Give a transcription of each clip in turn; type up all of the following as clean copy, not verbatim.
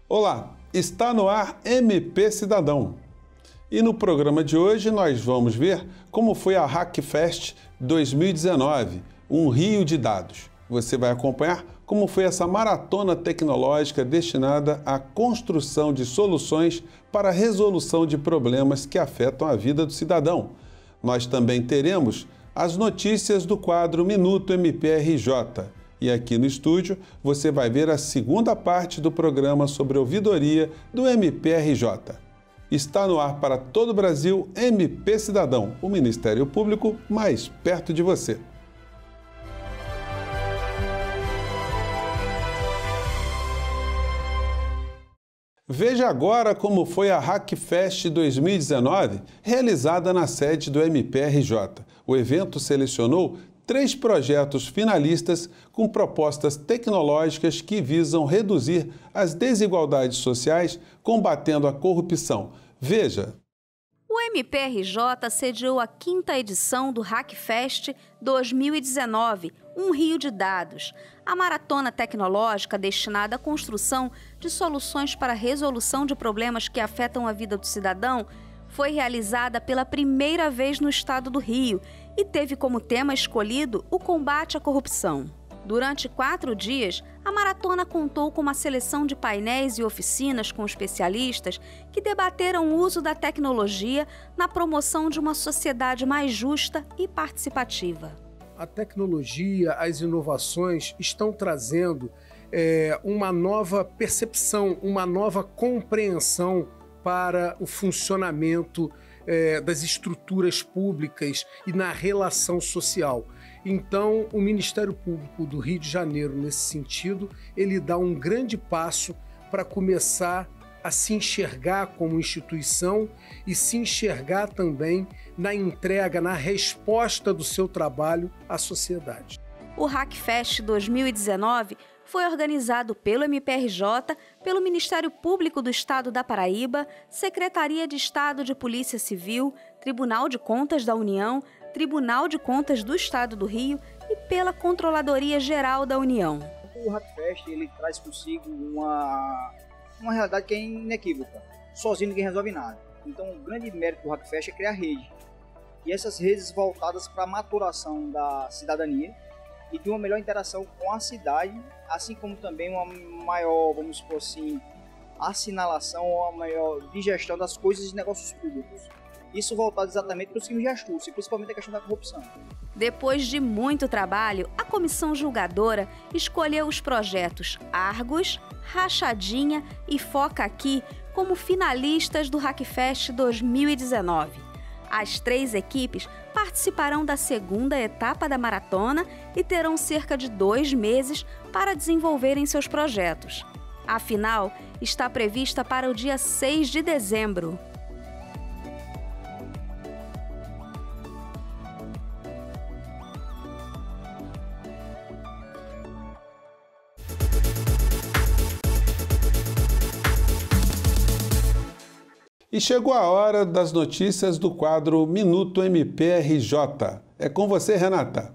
Olá, está no ar MP Cidadão. E no programa de hoje nós vamos ver como foi a Hackfest 2019, um rio de dados. Você vai acompanhar como foi essa maratona tecnológica destinada à construção de soluções para a resolução de problemas que afetam a vida do cidadão. Nós também teremos as notícias do quadro Minuto MPRJ. E aqui no estúdio você vai ver a segunda parte do programa sobre ouvidoria do MPRJ. Está no ar para todo o Brasil MP Cidadão, o Ministério Público mais perto de você. Veja agora como foi a Hackfest 2019, realizada na sede do MPRJ. O evento selecionou 3 projetos finalistas com propostas tecnológicas que visam reduzir as desigualdades sociais, combatendo a corrupção. Veja. O MPRJ sediou a 5ª edição do Hackfest 2019, um rio de dados. A maratona tecnológica destinada à construção de soluções para a resolução de problemas que afetam a vida do cidadão foi realizada pela primeira vez no estado do Rio e teve como tema escolhido o combate à corrupção. Durante 4 dias, a maratona contou com uma seleção de painéis e oficinas com especialistas que debateram o uso da tecnologia na promoção de uma sociedade mais justa e participativa. A tecnologia, as inovações estão trazendo uma nova percepção, uma nova compreensão para o funcionamento das estruturas públicas e na relação social. Então, o Ministério Público do Rio de Janeiro, nesse sentido, ele dá um grande passo para começar a se enxergar como instituição e se enxergar também na entrega, na resposta do seu trabalho à sociedade. O Hackfest 2019 foi organizado pelo MPRJ, pelo Ministério Público do Estado da Paraíba, Secretaria de Estado de Polícia Civil, Tribunal de Contas da União, Tribunal de Contas do Estado do Rio e pela Controladoria Geral da União. O Hackfest ele traz consigo uma realidade que é inequívoca. Sozinho ninguém resolve nada. Então o grande mérito do Hackfest é criar rede. E essas redes voltadas para a maturação da cidadania e de uma melhor interação com a cidade, assim como também uma maior, vamos supor assim, assinalação ou uma maior digestão das coisas e negócios públicos. Isso voltado exatamente para os crimes de astúcia, principalmente a questão da corrupção. Depois de muito trabalho, a comissão julgadora escolheu os projetos Argos, Rachadinha e Foca Aqui como finalistas do Hackfest 2019. As 3 equipes participarão da segunda etapa da maratona e terão cerca de 2 meses para desenvolverem seus projetos. A final está prevista para o dia 6 de dezembro. E chegou a hora das notícias do quadro Minuto MPRJ. É com você, Renata.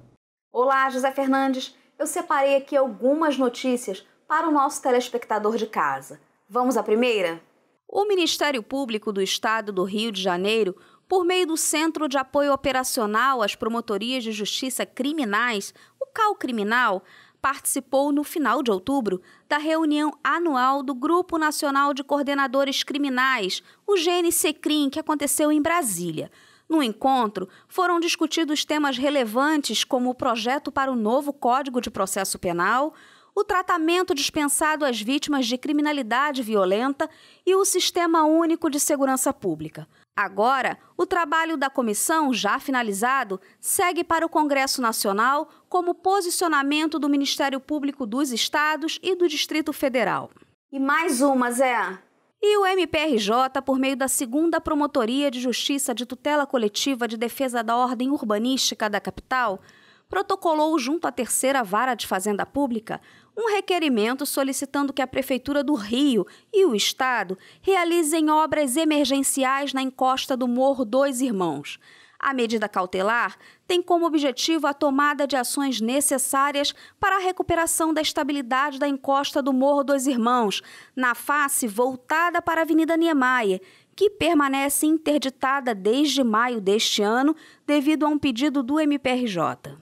Olá, José Fernandes. Eu separei aqui algumas notícias para o nosso telespectador de casa. Vamos à primeira? O Ministério Público do Estado do Rio de Janeiro, por meio do Centro de Apoio Operacional às Promotorias de Justiça Criminais, o CAU Criminal, participou no final de outubro da reunião anual do Grupo Nacional de Coordenadores Criminais, o GNCCRIM, que aconteceu em Brasília. No encontro, foram discutidos temas relevantes como o projeto para o novo Código de Processo Penal, o tratamento dispensado às vítimas de criminalidade violenta e o Sistema Único de Segurança Pública. Agora, o trabalho da comissão, já finalizado, segue para o Congresso Nacional como posicionamento do Ministério Público dos Estados e do Distrito Federal. E mais uma, Zé. E o MPRJ, por meio da 2ª Promotoria de Justiça de Tutela Coletiva de Defesa da Ordem Urbanística da capital, protocolou junto à 3ª Vara de Fazenda Pública um requerimento solicitando que a Prefeitura do Rio e o Estado realizem obras emergenciais na encosta do Morro Dois Irmãos. A medida cautelar tem como objetivo a tomada de ações necessárias para a recuperação da estabilidade da encosta do Morro dos Irmãos, na face voltada para a Avenida Niemeyer, que permanece interditada desde maio deste ano devido a um pedido do MPRJ.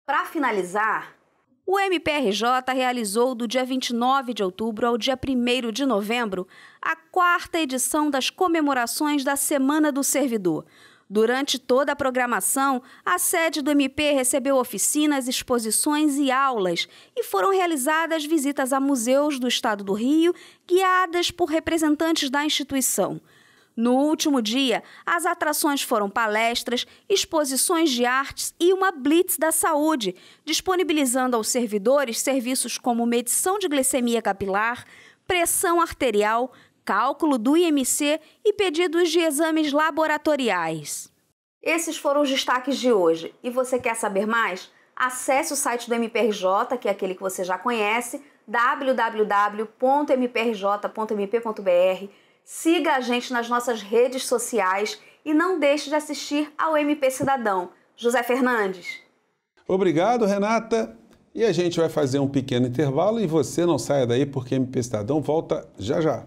Para finalizar, o MPRJ realizou do dia 29 de outubro ao dia 1º de novembro a 4ª edição das comemorações da Semana do Servidor. Durante toda a programação, a sede do MP recebeu oficinas, exposições e aulas e foram realizadas visitas a museus do Estado do Rio, guiadas por representantes da instituição. No último dia, as atrações foram palestras, exposições de artes e uma blitz da saúde, disponibilizando aos servidores serviços como medição de glicemia capilar, pressão arterial, cálculo do IMC e pedidos de exames laboratoriais. Esses foram os destaques de hoje. E você quer saber mais? Acesse o site do MPRJ, que é aquele que você já conhece, www.mprj.mp.br. Siga a gente nas nossas redes sociais e não deixe de assistir ao MP Cidadão. José Fernandes. Obrigado, Renata. E a gente vai fazer um pequeno intervalo e você não saia daí porque MP Cidadão volta já já.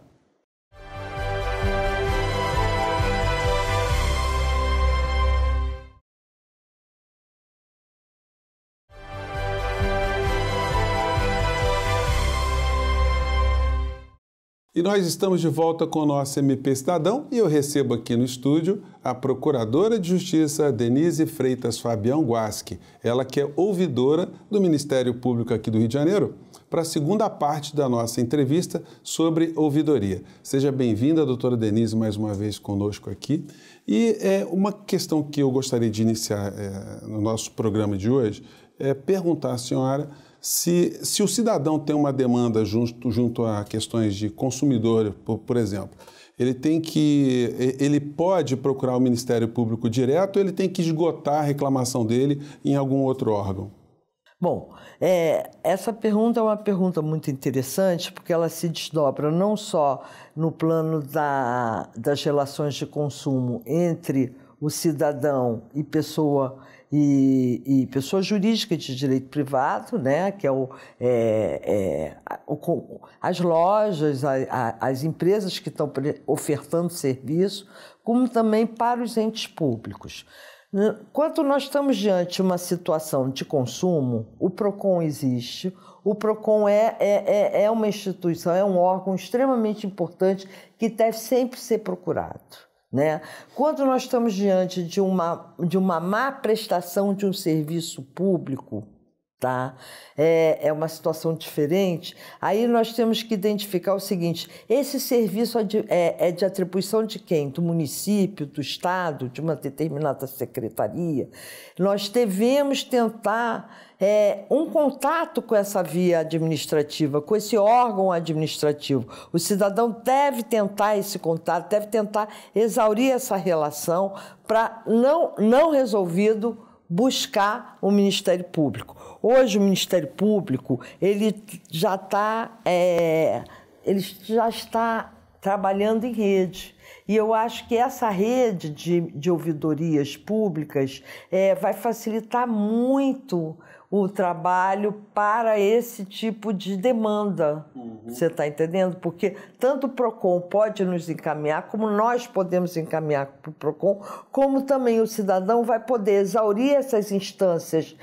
E nós estamos de volta com o nosso MP Cidadão e eu recebo aqui no estúdio a Procuradora de Justiça Denise Freitas Fabião Guasque, ela que é ouvidora do Ministério Público aqui do Rio de Janeiro, para a segunda parte da nossa entrevista sobre ouvidoria. Seja bem-vinda, doutora Denise, mais uma vez conosco aqui. E uma questão que eu gostaria de iniciar no nosso programa de hoje é perguntar à senhora se o cidadão tem uma demanda junto a questões de consumidor, por exemplo, ele pode procurar o Ministério Público direto ou ele tem que esgotar a reclamação dele em algum outro órgão? Bom, essa pergunta é uma pergunta muito interessante porque ela se desdobra não só no plano das relações de consumo entre o cidadão e pessoa jurídica de direito privado, né, que as lojas, as empresas que estão ofertando serviço, como também para os entes públicos. Quando nós estamos diante de uma situação de consumo, o PROCON existe. O PROCON é uma instituição, é um órgão extremamente importante que deve sempre ser procurado, né? Quando nós estamos diante de uma má prestação de um serviço público, tá? É uma situação diferente, aí nós temos que identificar o seguinte: esse serviço é de atribuição de quem? Do município, do Estado, de uma determinada secretaria. Nós devemos tentar um contato com essa via administrativa, com esse órgão administrativo. O cidadão deve tentar esse contato, deve tentar exaurir essa relação para, não resolvido, buscar o Ministério Público. Hoje o Ministério Público ele já está trabalhando em rede. E eu acho que essa rede de ouvidorias públicas vai facilitar muito o trabalho para esse tipo de demanda. Você está entendendo? Porque tanto o PROCON pode nos encaminhar, como nós podemos encaminhar para o PROCON, como também o cidadão vai poder exaurir essas instâncias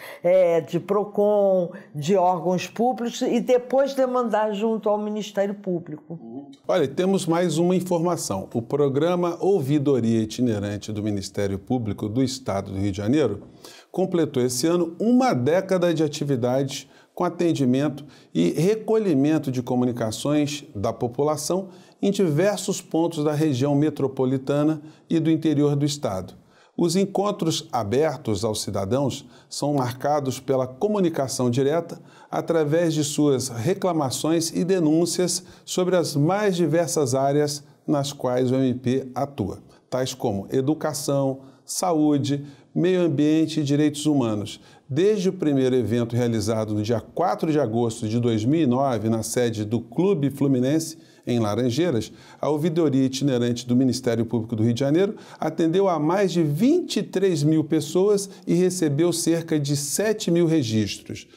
de PROCON, de órgãos públicos e depois demandar junto ao Ministério Público. Olha, temos mais uma informação. O programa Ouvidoria Itinerante do Ministério Público do Estado do Rio de Janeiro completou esse ano uma década de atividades com atendimento e recolhimento de comunicações da população em diversos pontos da região metropolitana e do interior do Estado. Os encontros abertos aos cidadãos são marcados pela comunicação direta através de suas reclamações e denúncias sobre as mais diversas áreas nas quais o MP atua, tais como educação, saúde, meio ambiente e direitos humanos, desde o primeiro evento realizado no dia 4 de agosto de 2009, na sede do Clube Fluminense, em Laranjeiras, a ouvidoria itinerante do Ministério Público do Rio de Janeiro atendeu a mais de 23 mil pessoas e recebeu cerca de 7 mil registros.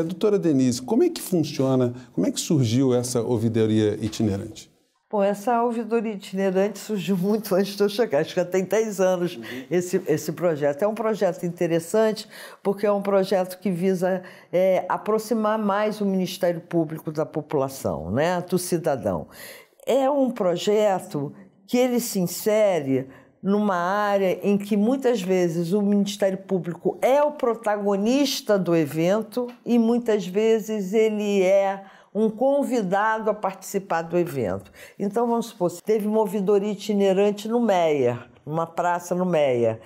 Doutora Denise, como é que funciona, como é que surgiu essa ouvidoria itinerante? Bom, essa ouvidoria itinerante surgiu muito antes de eu chegar, acho que já tem 10 anos esse projeto. É um projeto interessante porque é um projeto que visa aproximar mais o Ministério Público da população, né, do cidadão. É um projeto que ele se insere numa área em que muitas vezes o Ministério Público é o protagonista do evento e muitas vezes ele é um convidado a participar do evento. Então, vamos supor, teve uma ouvidoria itinerante no Meier, numa praça no Meier.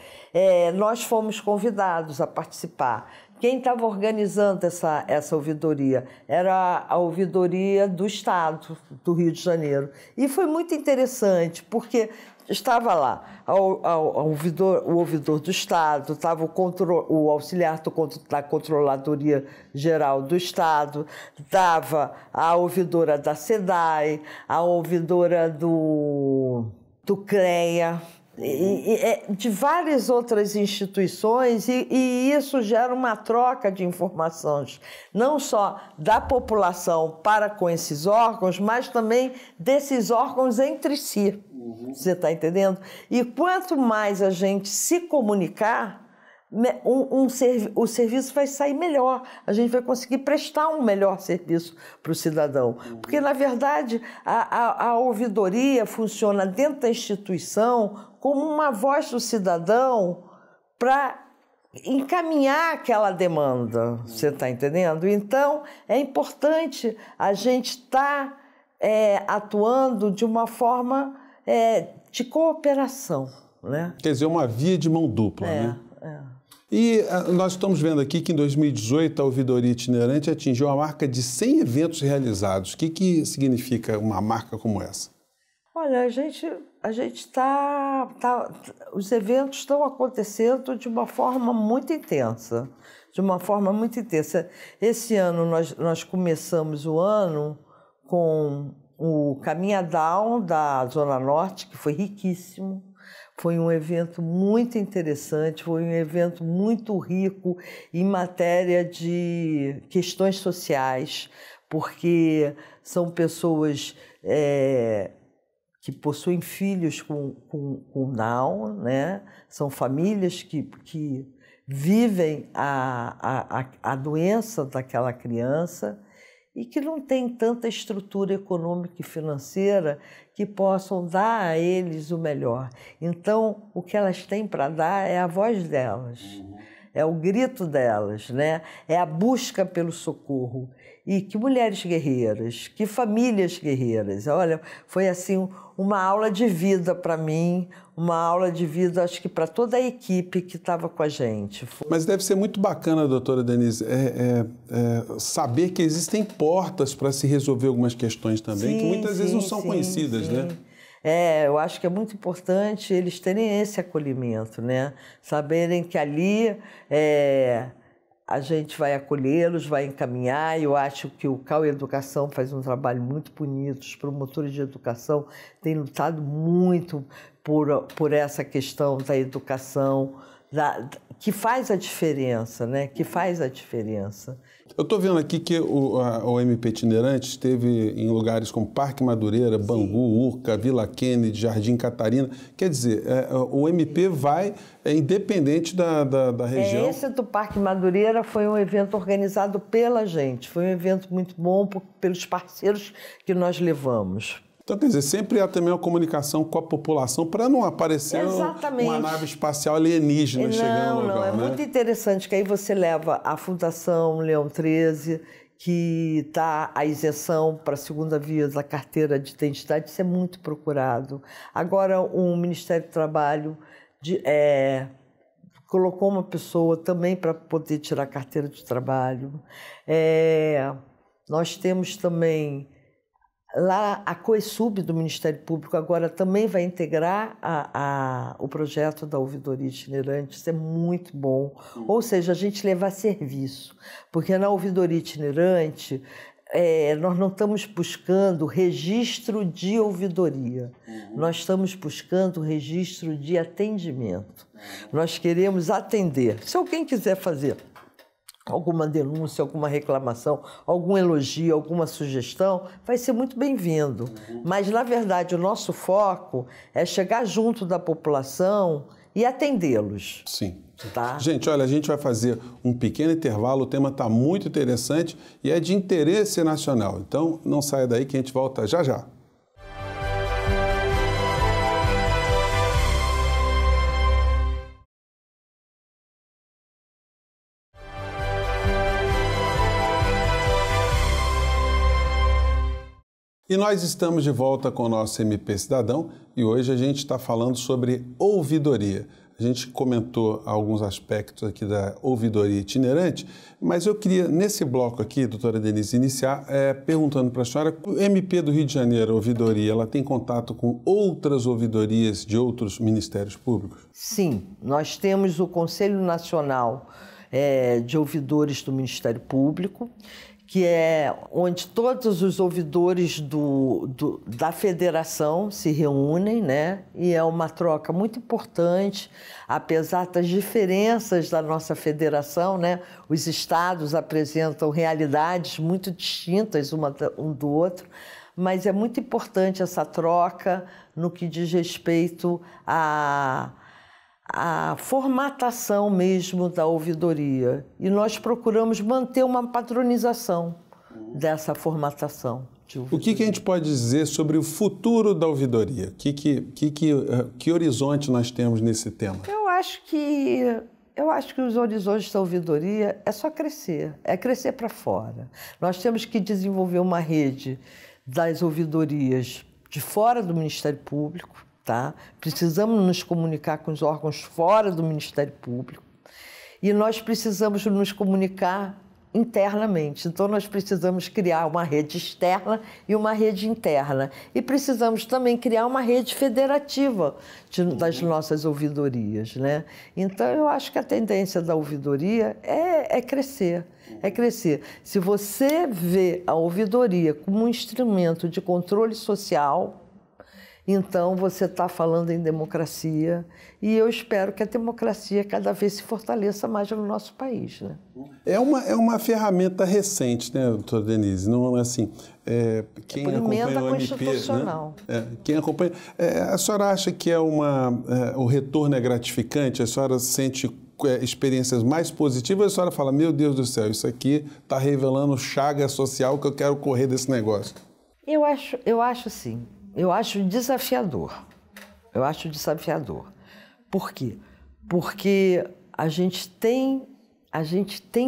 Nós fomos convidados a participar. Quem estava organizando essa ouvidoria era a ouvidoria do Estado do Rio de Janeiro. E foi muito interessante, porque estava lá o ouvidor do Estado, estava o auxiliar da Controladoria Geral do Estado, estava a ouvidora da SEDAI, a ouvidora do CREA, de várias outras instituições, e isso gera uma troca de informações, não só da população para com esses órgãos, mas também desses órgãos entre si. Você está entendendo? E quanto mais a gente se comunicar, o serviço vai sair melhor. A gente vai conseguir prestar um melhor serviço para o cidadão. Porque, na verdade, a ouvidoria funciona dentro da instituição como uma voz do cidadão para encaminhar aquela demanda. Você está entendendo? Então, é importante a gente estar atuando de uma forma de cooperação, né? Quer dizer, uma via de mão dupla, né? E nós estamos vendo aqui que em 2018 a ouvidoria itinerante atingiu a marca de 100 eventos realizados. O que significa uma marca como essa? Olha, a gente os eventos estão acontecendo de uma forma muito intensa, Esse ano nós começamos o ano com o Caminhadão da Zona Norte, que foi riquíssimo. Foi um evento muito interessante, foi um evento muito rico em matéria de questões sociais, porque são pessoas que possuem filhos com Down, né? São famílias que vivem a doença daquela criança e que não tem tanta estrutura econômica e financeira que possam dar a eles o melhor. Então, o que elas têm para dar é a voz delas, é o grito delas, né? É a busca pelo socorro. E que mulheres guerreiras, que famílias guerreiras. Olha, foi assim uma aula de vida para mim, uma aula de vida, acho que para toda a equipe que estava com a gente. Mas deve ser muito bacana, doutora Denise, saber que existem portas para se resolver algumas questões também, que muitas vezes não são conhecidas, né? Eu acho que é muito importante eles terem esse acolhimento, né? Saberem que ali a gente vai acolhê-los, vai encaminhar. Eu acho que o CAU Educação faz um trabalho muito bonito, os promotores de educação têm lutado muito por essa questão da educação, que faz a diferença, né? Que faz a diferença. Eu estou vendo aqui que o MP Itinerante esteve em lugares como Parque Madureira, Bangu, Urca, Vila Kennedy, Jardim Catarina. Quer dizer, o MP vai independente da região. Esse do Parque Madureira foi um evento organizado pela gente. Foi um evento muito bom pelos parceiros que nós levamos. Então, quer dizer, sempre há também uma comunicação com a população para não aparecer uma nave espacial alienígena chegando no lugar. Não, é muito interessante que aí você leva a Fundação Leão 13, que está a isenção para a segunda via da carteira de identidade, isso é muito procurado. Agora, o Ministério do Trabalho colocou uma pessoa também para poder tirar a carteira de trabalho. Nós temos também Lá, a COESUB do Ministério Público agora também vai integrar o projeto da ouvidoria itinerante. Isso é muito bom. Ou seja, a gente levar serviço. Porque na ouvidoria itinerante, nós não estamos buscando registro de ouvidoria. Nós estamos buscando registro de atendimento. Nós queremos atender. Se alguém quiser fazer alguma denúncia, alguma reclamação, algum elogio, alguma sugestão, vai ser muito bem-vindo. Mas, na verdade, o nosso foco é chegar junto da população e atendê-los. Sim. Tá? Gente, olha, a gente vai fazer um pequeno intervalo, o tema está muito interessante e é de interesse nacional. Então, não saia daí que a gente volta já já. E nós estamos de volta com o nosso MP Cidadão e hoje a gente está falando sobre ouvidoria. A gente comentou alguns aspectos aqui da ouvidoria itinerante, mas eu queria, nesse bloco aqui, doutora Denise, iniciar perguntando para a senhora, o MP do Rio de Janeiro, a ouvidoria, ela tem contato com outras ouvidorias de outros ministérios públicos? Sim, nós temos o Conselho Nacional de Ouvidores do Ministério Público, que é onde todos os ouvidores da federação se reúnem, né? E é uma troca muito importante, apesar das diferenças da nossa federação, né? Os estados apresentam realidades muito distintas um do outro, mas é muito importante essa troca no que diz respeito a formatação mesmo da ouvidoria. E nós procuramos manter uma padronização dessa formatação. O que a gente pode dizer sobre o futuro da ouvidoria? Que horizonte nós temos nesse tema? Eu acho que os horizontes da ouvidoria é só crescer, é crescer para fora. Nós temos que desenvolver uma rede das ouvidorias de fora do Ministério Público, tá? Precisamos nos comunicar com os órgãos fora do Ministério Público e nós precisamos nos comunicar internamente. Então, nós precisamos criar uma rede externa e uma rede interna. E precisamos também criar uma rede federativa das nossas ouvidorias, né? Então, eu acho que a tendência da ouvidoria é crescer. É crescer. Se você vê a ouvidoria como um instrumento de controle social, então você está falando em democracia e eu espero que a democracia cada vez se fortaleça mais no nosso país, né? É uma ferramenta recente, né, doutora Denise? Não é assim. Quem acompanha o MP, né? Quem acompanha, a senhora acha que o retorno é gratificante? A senhora sente experiências mais positivas? A senhora fala, meu Deus do céu, isso aqui está revelando chaga social que eu quero correr desse negócio? Eu acho sim. Eu acho desafiador. Por quê? Porque a gente tem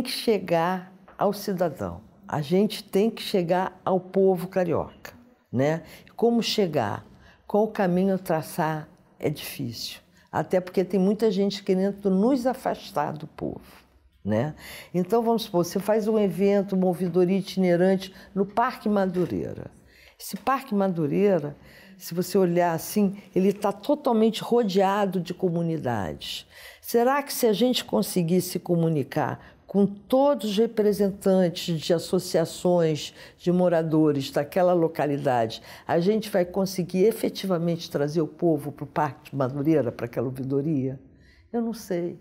que chegar ao cidadão. A gente tem que chegar ao povo carioca, né? Como chegar? Qual o caminho a traçar é difícil. Até porque tem muita gente querendo nos afastar do povo, né? Então, vamos supor, você faz um evento, uma ouvidoria itinerante no Parque Madureira. Esse Parque Madureira, se você olhar assim, ele está totalmente rodeado de comunidades. Será que se a gente conseguir se comunicar com todos os representantes de associações de moradores daquela localidade, a gente vai conseguir efetivamente trazer o povo para o Parque de Madureira, para aquela ouvidoria? Eu não sei.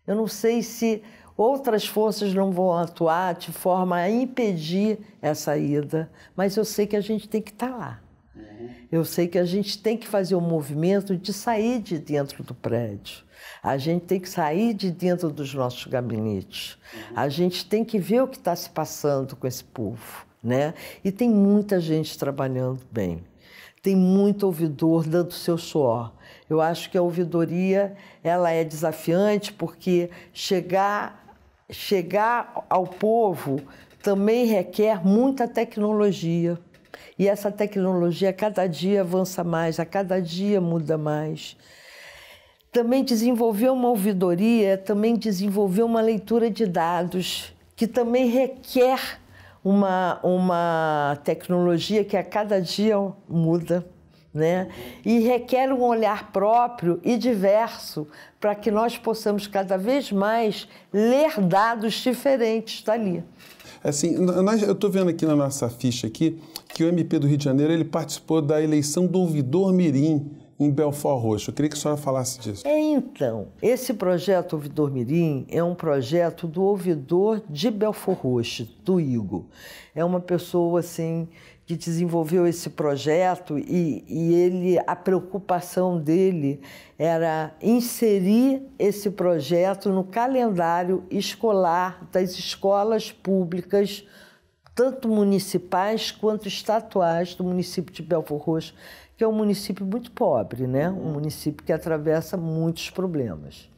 Eu não sei se outras forças não vão atuar de forma a impedir essa ida, mas eu sei que a gente tem que estar lá. Eu sei que a gente tem que fazer o movimento de sair de dentro do prédio. A gente tem que sair de dentro dos nossos gabinetes. A gente tem que ver o que está se passando com esse povo, né? E tem muita gente trabalhando bem. Tem muito ouvidor dando seu suor. Eu acho que a ouvidoria ela é desafiante porque chegar ao povo também requer muita tecnologia. E essa tecnologia a cada dia avança mais, a cada dia muda mais. Também desenvolver uma ouvidoria, também desenvolver uma leitura de dados, que também requer uma tecnologia que a cada dia muda, né? E requer um olhar próprio e diverso para que nós possamos cada vez mais ler dados diferentes dali. Assim, eu estou vendo aqui na nossa ficha aqui que o MP do Rio de Janeiro ele participou da eleição do ouvidor mirim em Belford Roxo. Eu queria que a senhora falasse disso. Então, esse projeto Ouvidor Mirim é um projeto do ouvidor de Belford Roxo, do Igor. É uma pessoa, assim, que desenvolveu esse projeto e a preocupação dele era inserir esse projeto no calendário escolar das escolas públicas, tanto municipais quanto estaduais do município de Belford Roxo, que é um município muito pobre, né? Um município que atravessa muitos problemas.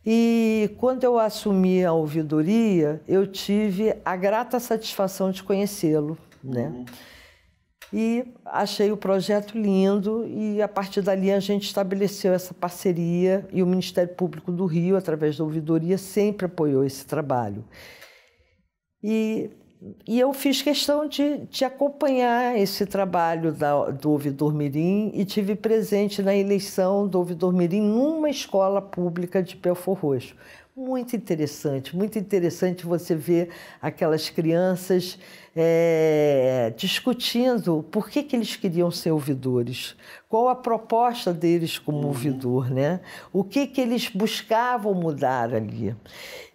E quando eu assumi a ouvidoria, eu tive a grata satisfação de conhecê-lo, né? E achei o projeto lindo e, a partir dali, a gente estabeleceu essa parceria e o Ministério Público do Rio, através da ouvidoria, sempre apoiou esse trabalho. E eu fiz questão de acompanhar esse trabalho do ouvidor mirim e tive presente na eleição do ouvidor mirim numa escola pública de Belford Roxo. Muito interessante você ver aquelas crianças discutindo por que eles queriam ser ouvidores, qual a proposta deles como ouvidor, né? O que eles buscavam mudar ali.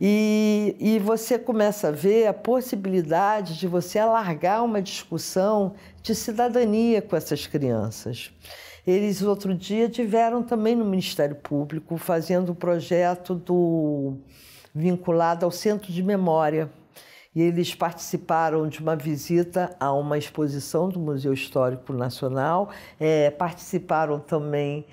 E você começa a ver a possibilidade de você alargar uma discussão de cidadania com essas crianças. Eles, outro dia, tiveram também no Ministério Público fazendo o projeto vinculado ao Centro de Memória. E eles participaram de uma visita a uma exposição do Museu Histórico Nacional, participaram também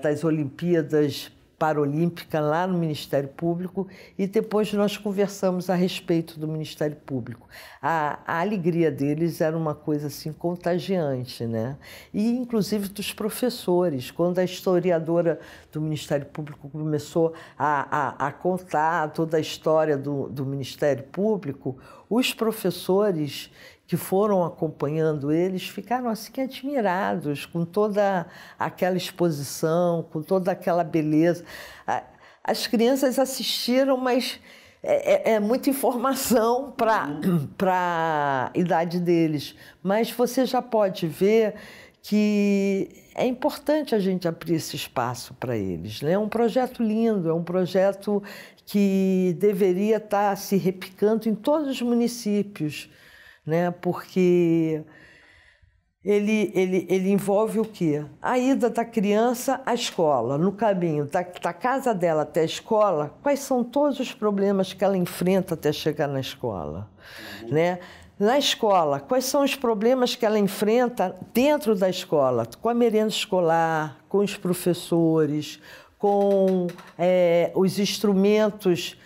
das Olimpíadas Paralímpicas lá no Ministério Público e depois nós conversamos a respeito do Ministério Público. A alegria deles era uma coisa assim contagiante, né? E inclusive dos professores. Quando a historiadora do Ministério Público começou a contar toda a história do Ministério Público, os professores que foram acompanhando eles ficaram assim admirados com toda aquela exposição, com toda aquela beleza. As crianças assistiram, mas é muita informação para a idade deles. Mas você já pode ver que é importante a gente abrir esse espaço para eles, né? É um projeto lindo, é um projeto que deveria estar se replicando em todos os municípios, né? Porque ele envolve o quê? A ida da criança à escola, no caminho da casa dela até a escola, quais são todos os problemas que ela enfrenta até chegar na escola, né? Na escola, quais são os problemas que ela enfrenta dentro da escola, com a merenda escolar, com os professores, com os instrumentos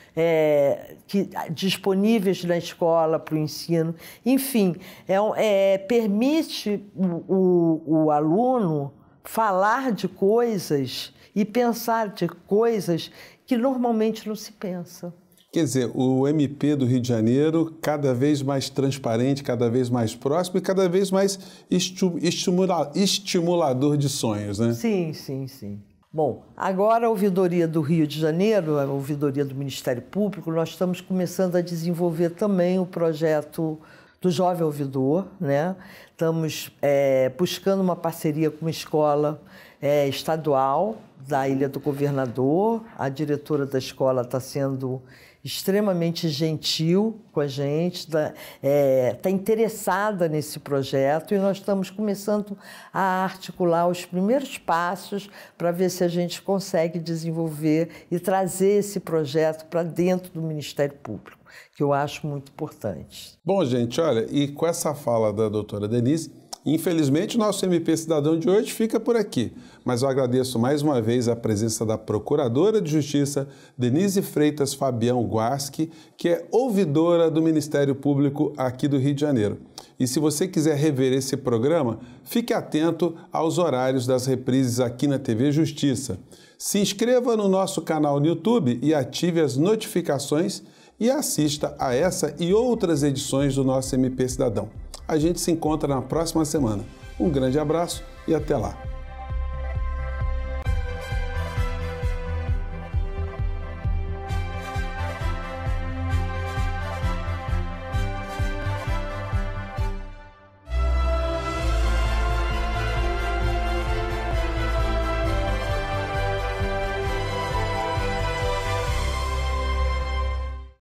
disponíveis na escola para o ensino. Enfim, permite o aluno falar de coisas e pensar de coisas que normalmente não se pensa. Quer dizer, o MP do Rio de Janeiro cada vez mais transparente, cada vez mais próximo e cada vez mais estimulador de sonhos, né? Sim. Bom, agora a Ouvidoria do Rio de Janeiro, a Ouvidoria do Ministério Público, nós estamos começando a desenvolver também o projeto do Jovem Ouvidor, né? Estamos buscando uma parceria com uma escola estadual da Ilha do Governador. A diretora da escola está sendo extremamente gentil com a gente, está interessada nesse projeto e nós estamos começando a articular os primeiros passos para ver se a gente consegue desenvolver e trazer esse projeto para dentro do Ministério Público, que eu acho muito importante. Bom, gente, olha, e com essa fala da doutora Denise, infelizmente, o nosso MP Cidadão de hoje fica por aqui, mas eu agradeço mais uma vez a presença da Procuradora de Justiça, Denise Freitas Fabião Guasque, que é ouvidora do Ministério Público aqui do Rio de Janeiro. E se você quiser rever esse programa, fique atento aos horários das reprises aqui na TV Justiça. Se inscreva no nosso canal no YouTube e ative as notificações e assista a essa e outras edições do nosso MP Cidadão. A gente se encontra na próxima semana. Um grande abraço e até lá!